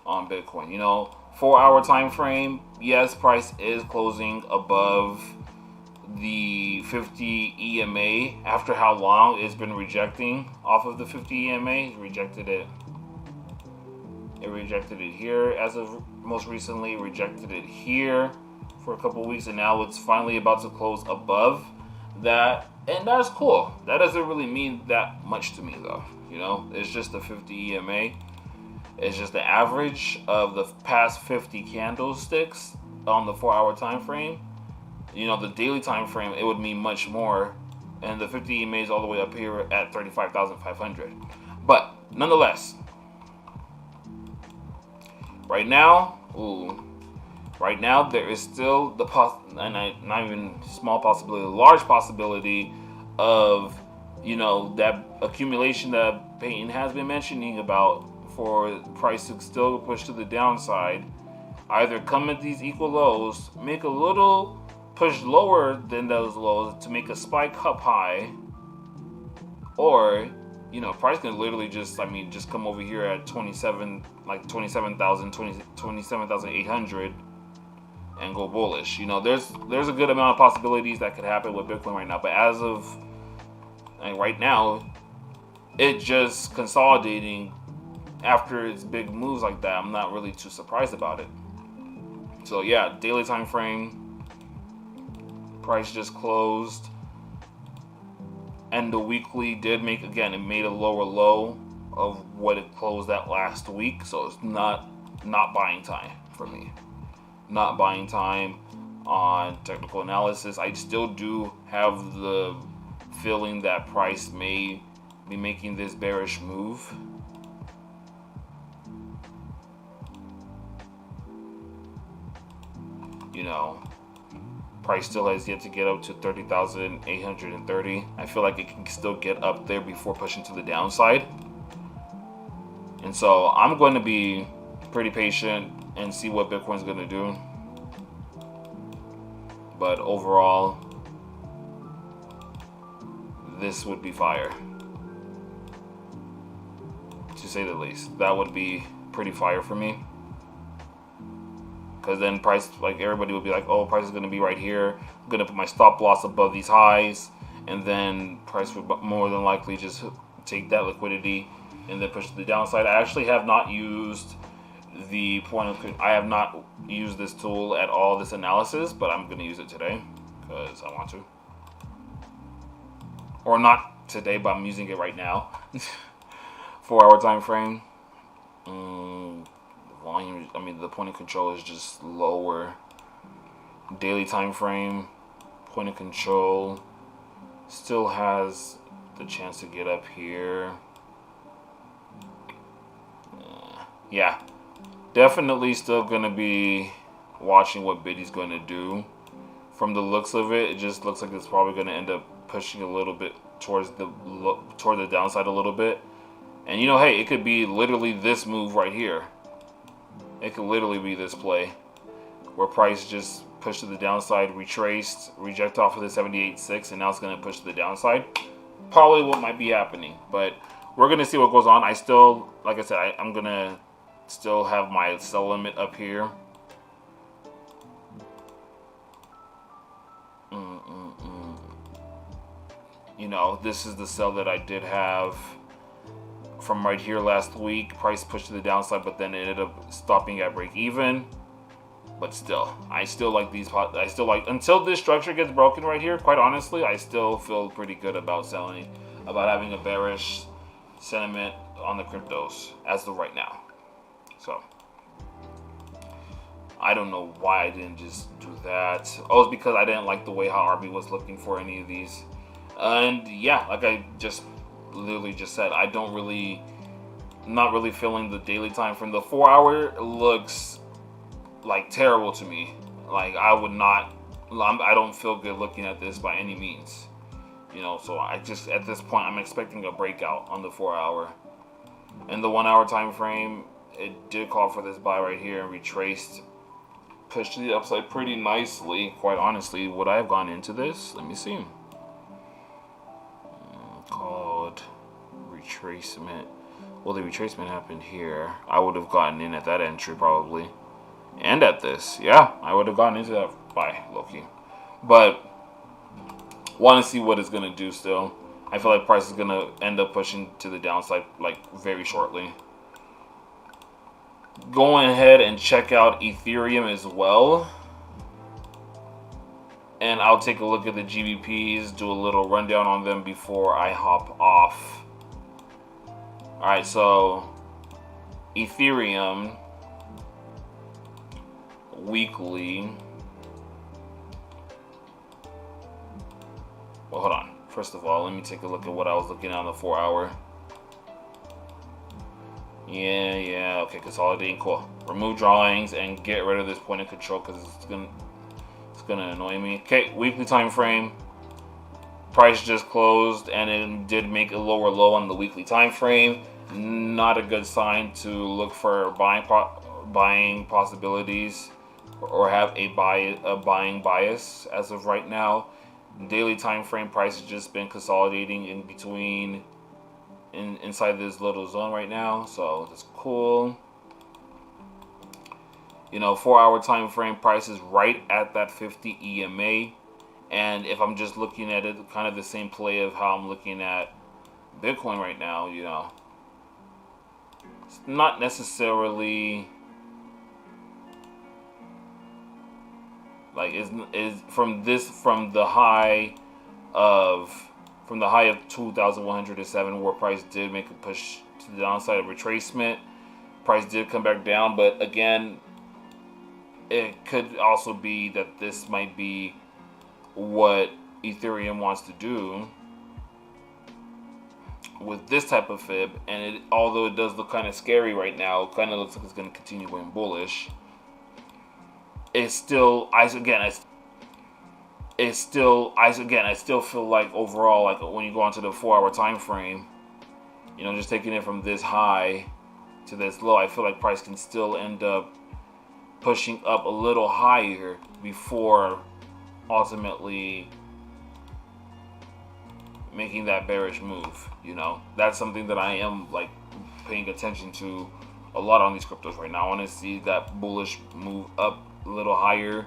on Bitcoin. 4-hour time frame, yes, price is closing above the 50 EMA after how long it's been rejecting off of the 50 EMA. It rejected it here as of most recently, rejected it here for a couple of weeks, and now it's finally about to close above that, and that's cool. That doesn't really mean that much to me though. It's just the 50 EMA. It's just the average of the past 50 candlesticks on the 4-hour time frame. The daily time frame, it would mean much more, and the 50 EMA is all the way up here at 35,500. But nonetheless, right now there is still the not even small possibility, large possibility of that accumulation that Peyton has been mentioning about, for price to still push to the downside. Either come at these equal lows, make a little push lower than those lows to make a spike up high, or price can literally just come over here at 27,800 and go bullish. There's a good amount of possibilities that could happen with Bitcoin right now, but as of right now, it's just consolidating after its big moves like that. I'm not really too surprised about it. So yeah, daily time frame, price just closed, and the weekly did make, again, it made a lower low of what it closed at last week. So it's not buying time for me. Not buying time on technical analysis. I still do have the feeling that price may be making this bearish move. Price still has yet to get up to 30,830. I feel like it can still get up there before pushing to the downside. And so I'm going to be pretty patient and see what Bitcoin's gonna do. But overall, this would be fire, to say the least. That would be pretty fire for me, because then price, like everybody would be like, oh, price is gonna be right here. I'm gonna put my stop loss above these highs, and then price would more than likely just take that liquidity and then push to the downside. I actually have not used I have not used this tool at all, this analysis, but I'm going to use it today because I want to. Or not today, but I'm using it right now. 4-hour time frame. The volume, I mean, the point of control is just lower. Daily time frame, point of control still has the chance to get up here. Yeah, definitely still gonna be watching what Biddy's gonna do. From the looks of it, it just looks like it's probably gonna end up pushing a little bit toward the downside a little bit. And you know, hey, it could be literally this move right here. It could literally be this play where price just pushed to the downside, retraced, reject off of the 78.6, and now it's gonna push to the downside. Probably what might be happening, but we're gonna see what goes on. I still, like I said, I'm gonna still have my sell limit up here. You know, this is the sell that I did have from right here last week. Price pushed to the downside, but then it ended up stopping at break even. But still, I still like these. I still like, until this structure gets broken right here. Quite honestly, I still feel pretty good about selling, about having a bearish sentiment on the cryptos as of right now. So I don't know why I didn't just do that. Oh, it's because I didn't like the way how RB was looking for any of these. And yeah, like I just literally just said, not really feeling the daily time frame. The 4-hour looks like terrible to me. Like I don't feel good looking at this by any means. You know, so I just, at this point, I'm expecting a breakout on the 4-hour. And the 1-hour time frame, it did call for this buy right here and retraced, pushed to the upside pretty nicely. Quite honestly, would I have gone into this? Let me see. Called retracement. Well, the retracement happened here. I would have gotten in at that entry probably, and at this. Yeah, I would have gone into that buy, low-key. But want to see what it's gonna do still. I feel like price is gonna end up pushing to the downside like very shortly. Going ahead and check out Ethereum as well. And I'll take a look at the GBPs, do a little rundown on them before I hop off. Alright, so Ethereum weekly. Well, hold on. First of all, let me take a look at what I was looking at on the 4-hour. Yeah, okay, consolidating, cool. Remove drawings and get rid of this point of control because it's gonna annoy me. Okay, weekly time frame. Price just closed and it did make a lower low on the weekly time frame. Not a good sign to look for buying possibilities or have a buying bias as of right now. Daily time frame, price has just been consolidating in between inside this little zone right now, so that's cool. You know, 4-hour time frame, price is right at that 50 EMA, and if I'm just looking at it, kind of the same play of how I'm looking at Bitcoin right now, you know, it's not necessarily like is from the high of 2,107, where price did make a push to the downside of retracement. Price did come back down, but again, it could also be that this might be what Ethereum wants to do with this type of fib, and although it does look kind of scary right now, it kind of looks like it's going to continue going bullish. I still feel like overall, like when you go onto the 4-hour time frame, you know, just taking it from this high to this low, I feel like price can still end up pushing up a little higher before ultimately making that bearish move. That's something that I am like paying attention to a lot on these cryptos right now. I want to see that bullish move up a little higher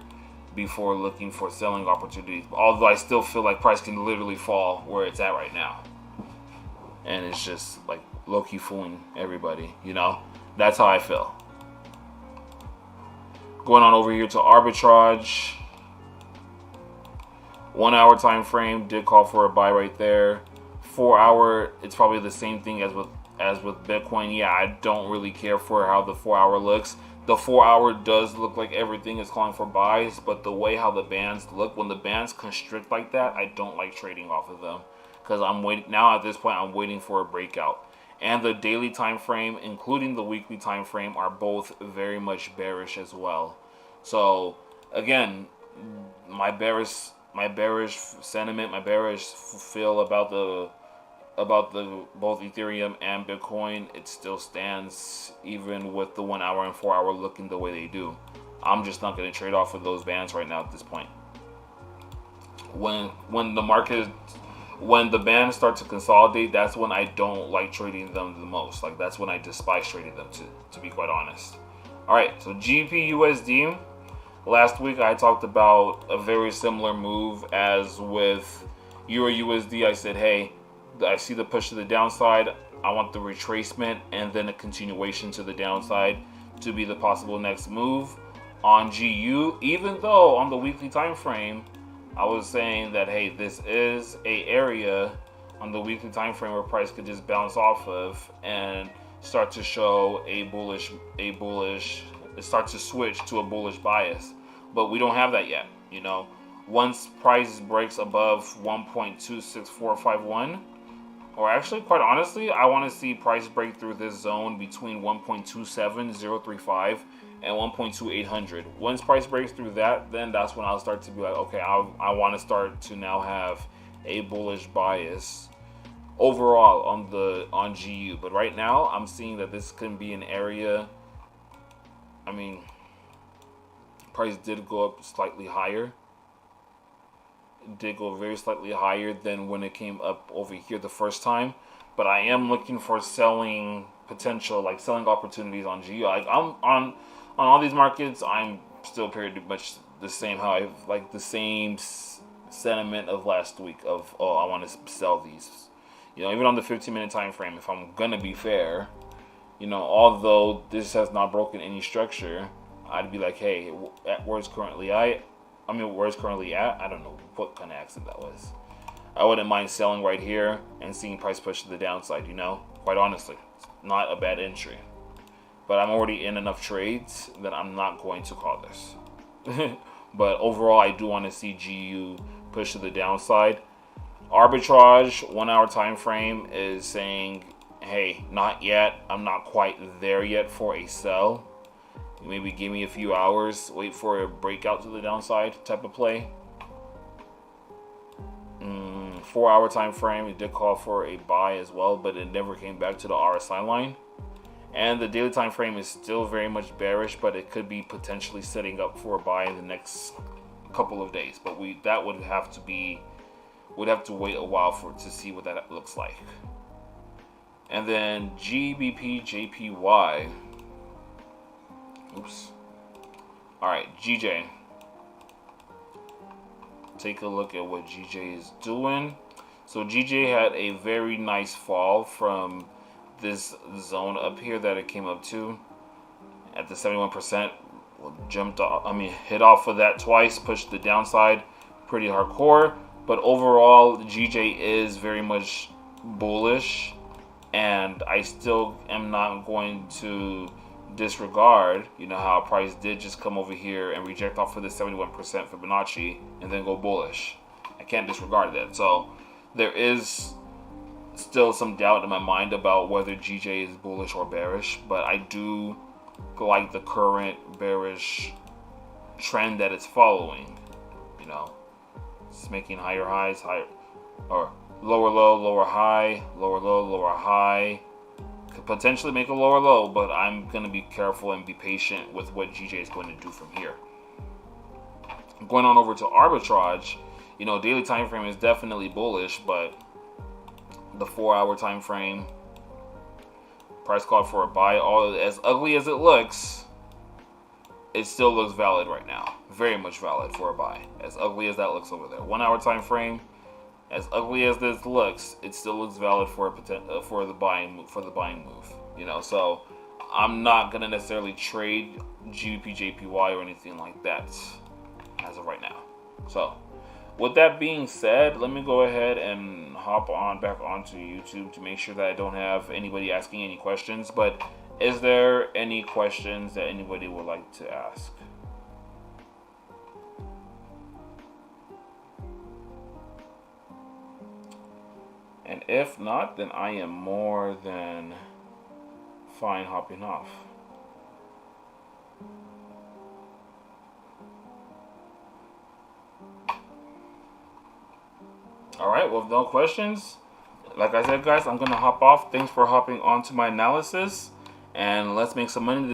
before looking for selling opportunities. Although I still feel like price can literally fall where it's at right now, and it's just like low-key fooling everybody. That's how I feel. Going on over here to arbitrage. 1 hour time frame did call for a buy right there. 4 hour, it's probably the same thing as with Bitcoin. Yeah, I don't really care for how the 4 hour looks. The 4 hour does look like everything is calling for buys, but the way how the bands look, when the bands constrict like that, I don't like trading off of them, because I'm waiting now. At this point, I'm waiting for a breakout. And the daily time frame, including the weekly time frame, are both very much bearish as well. So again, my bearish sentiment, my bearish feel about the both Ethereum and Bitcoin, it still stands even with the 1 hour and 4 hour looking the way they do. I'm just not going to trade off of those bands right now at this point. When the bands start to consolidate, that's when I don't like trading them the most. Like, that's when I despise trading them, to be quite honest. All right, so GBPUSD. Last week I talked about a very similar move as with EURUSD. I said, hey, I see the push to the downside. I want the retracement and then a continuation to the downside to be the possible next move on GU. Even though on the weekly time frame, I was saying that, hey, this is a area on the weekly time frame where price could just bounce off of and start to show start to switch to a bullish bias. But we don't have that yet. Once price breaks above 1.26451, or actually, quite honestly, I want to see price break through this zone between 1.27035 and 1.2800. Once price breaks through that, then that's when I'll start to be like, okay, I want to start to now have a bullish bias overall on GU. But right now, I'm seeing that this can be an area. I mean, price did go up slightly higher. It did go very slightly higher than when it came up over here the first time. But I am looking for selling potential, like selling opportunities on GU. Like, I'm on all these markets, I'm still pretty much the same. How I like the same sentiment of last week of, oh, I want to sell these. Even on the 15-minute time frame, if I'm gonna be fair, although this has not broken any structure, I'd be like, hey, where's currently at? I don't know what kind of accent that was. I wouldn't mind selling right here and seeing price push to the downside, quite honestly. It's not a bad entry. But I'm already in enough trades that I'm not going to call this. But overall, I do want to see GU push to the downside. Arbitrage, 1 hour time frame, is saying, hey, not yet. I'm not quite there yet for a sell. Maybe give me a few hours, wait for a breakout to the downside type of play. 4 hour time frame, it did call for a buy as well, but it never came back to the RSI line. And the daily time frame is still very much bearish, but it could be potentially setting up for a buy in the next couple of days. But we'd have to wait a while to see what that looks like. And then GBPJPY. Oops. All right, GJ. Take a look at what GJ is doing. So GJ had a very nice fall from this zone up here that it came up to at the 71%. Jumped off, hit off of that twice, pushed the downside pretty hardcore. But overall, GJ is very much bullish, and I still am not going to disregard, how price did just come over here and reject off of the 71% Fibonacci and then go bullish. I can't disregard that. So there is still some doubt in my mind about whether GJ is bullish or bearish, but I do like the current bearish trend that it's following. It's making higher highs, or lower low, lower high, lower low, lower high, Could potentially make a lower low, but I'm going to be careful and be patient with what GJ is going to do from here. Going on over to arbitrage, you know, daily time frame is definitely bullish, but the 4-hour time frame, price called for a buy. All as ugly as it looks, it still looks valid right now. Very much valid for a buy. As ugly as that looks over there. 1-hour time frame, as ugly as this looks, it still looks valid for the buying move. You know, so I'm not gonna necessarily trade GBP JPY or anything like that as of right now. So with that being said, let me go ahead and hop on back onto YouTube to make sure that I don't have anybody asking any questions. But is there any questions that anybody would like to ask? And if not, then I am more than fine hopping off. Alright, well, no questions. Like I said, guys, I'm going to hop off. Thanks for hopping onto my analysis. And let's make some money.